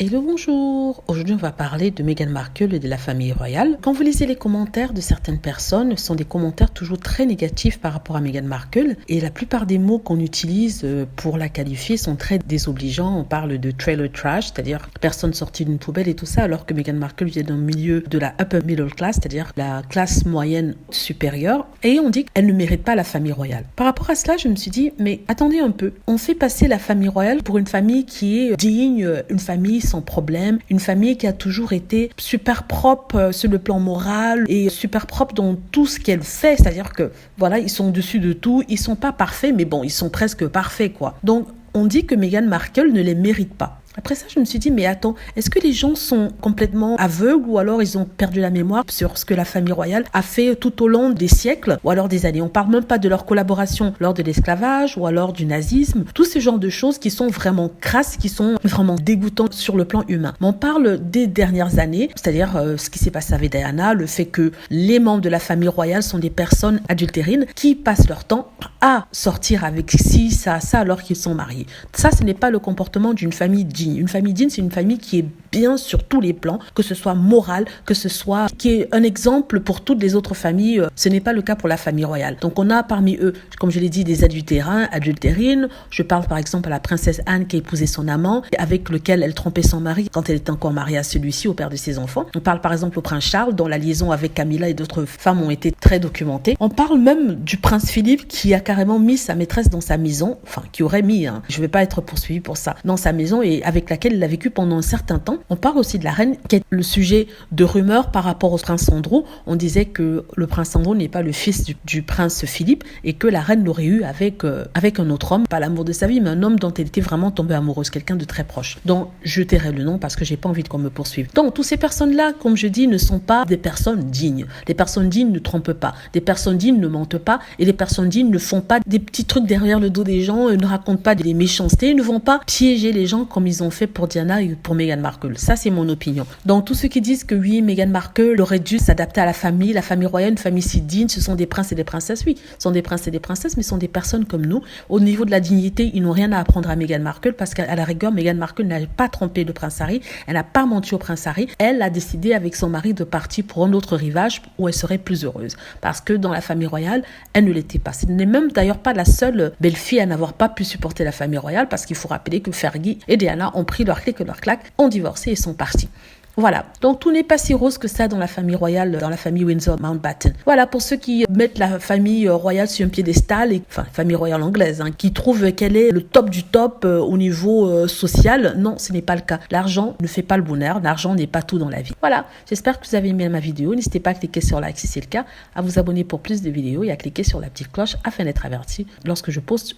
Hello, bonjour. Aujourd'hui, on va parler de Meghan Markle et de la famille royale. Quand vous lisez les commentaires de certaines personnes, ce sont des commentaires toujours très négatifs par rapport à Meghan Markle. Et la plupart des mots qu'on utilise pour la qualifier sont très désobligeants. On parle de trailer trash, c'est-à-dire personne sortie d'une poubelle et tout ça, alors que Meghan Markle vient d'un milieu de la upper middle class, c'est-à-dire la classe moyenne supérieure. Et on dit qu'elle ne mérite pas la famille royale. Par rapport à cela, je me suis dit, mais attendez un peu. On fait passer la famille royale pour une famille qui est digne, une famille sans problème, une famille qui a toujours été super propre sur le plan moral et super propre dans tout ce qu'elle fait, c'est-à-dire que voilà, ils sont au-dessus de tout, ils sont pas parfaits, mais bon, ils sont presque parfaits quoi. Donc on dit que Meghan Markle ne les mérite pas. Après ça, je me suis dit, mais attends, est-ce que les gens sont complètement aveugles ou alors ils ont perdu la mémoire sur ce que la famille royale a fait tout au long des siècles ou alors des années? On parle même pas de leur collaboration lors de l'esclavage ou alors du nazisme, tous ces genres de choses qui sont vraiment crasses, qui sont vraiment dégoûtantes sur le plan humain. Mais on parle des dernières années, c'est-à-dire ce qui s'est passé avec Diana, le fait que les membres de la famille royale sont des personnes adultérines qui passent leur temps à sortir avec ci, ça alors qu'ils sont mariés. Ça, ce n'est pas le comportement d'une famille digne. Une famille digne, c'est une famille qui est bien sur tous les plans, que ce soit moral, que ce soit qui est un exemple pour toutes les autres familles. Ce n'est pas le cas pour la famille royale. Donc on a parmi eux, comme je l'ai dit, des adultérines. Je parle par exemple à la princesse Anne qui a épousé son amant, avec lequel elle trompait son mari quand elle était encore mariée à celui-ci, au père de ses enfants. On parle par exemple au prince Charles, dont la liaison avec Camilla et d'autres femmes ont été très documentées. On parle même du prince Philippe qui a carrément mis sa maîtresse dans sa maison, enfin qui aurait mis, je ne vais pas être poursuivi pour ça, dans sa maison et avec laquelle il a vécu pendant un certain temps. On parle aussi de la reine qui est le sujet de rumeurs par rapport au prince Andrew. On disait que le prince Andrew n'est pas le fils du prince Philippe et que la reine l'aurait eu avec un autre homme, pas l'amour de sa vie, mais un homme dont elle était vraiment tombée amoureuse, quelqu'un de très proche. Donc je tairai le nom parce que j'ai pas envie qu'on me poursuive. Donc toutes ces personnes-là, comme je dis, ne sont pas des personnes dignes. Les personnes dignes ne trompent pas. Les personnes dignes ne mentent pas et les personnes dignes ne font pas des petits trucs derrière le dos des gens, ne racontent pas des méchancetés, ne vont pas piéger les gens comme ils ont fait pour Diana et pour Meghan Markle. Ça, c'est mon opinion. Donc, tous ceux qui disent que oui, Meghan Markle aurait dû s'adapter à la famille royale, une famille si digne, ce sont des princes et des princesses. Oui, ce sont des princes et des princesses, mais ce sont des personnes comme nous. Au niveau de la dignité, ils n'ont rien à apprendre à Meghan Markle parce qu'à la rigueur, Meghan Markle n'a pas trompé le prince Harry. Elle n'a pas menti au prince Harry. Elle a décidé avec son mari de partir pour un autre rivage où elle serait plus heureuse. Parce que dans la famille royale, elle ne l'était pas. Ce n'est même d'ailleurs pas la seule belle-fille à n'avoir pas pu supporter la famille royale parce qu'il faut rappeler que Fergie et Diana ont pris leur clic et leur claque, ont divorcé et sont partis. Voilà, donc tout n'est pas si rose que ça dans la famille royale, dans la famille Windsor-Mountbatten. Voilà, pour ceux qui mettent la famille royale sur un piédestal, enfin famille royale anglaise, qui trouvent qu'elle est le top du top au niveau social, non, ce n'est pas le cas. L'argent ne fait pas le bonheur, l'argent n'est pas tout dans la vie. Voilà, j'espère que vous avez aimé ma vidéo. N'hésitez pas à cliquer sur like si c'est le cas, à vous abonner pour plus de vidéos et à cliquer sur la petite cloche afin d'être averti lorsque je poste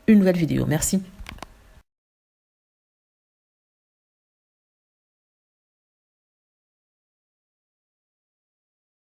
une nouvelle vidéo. Merci.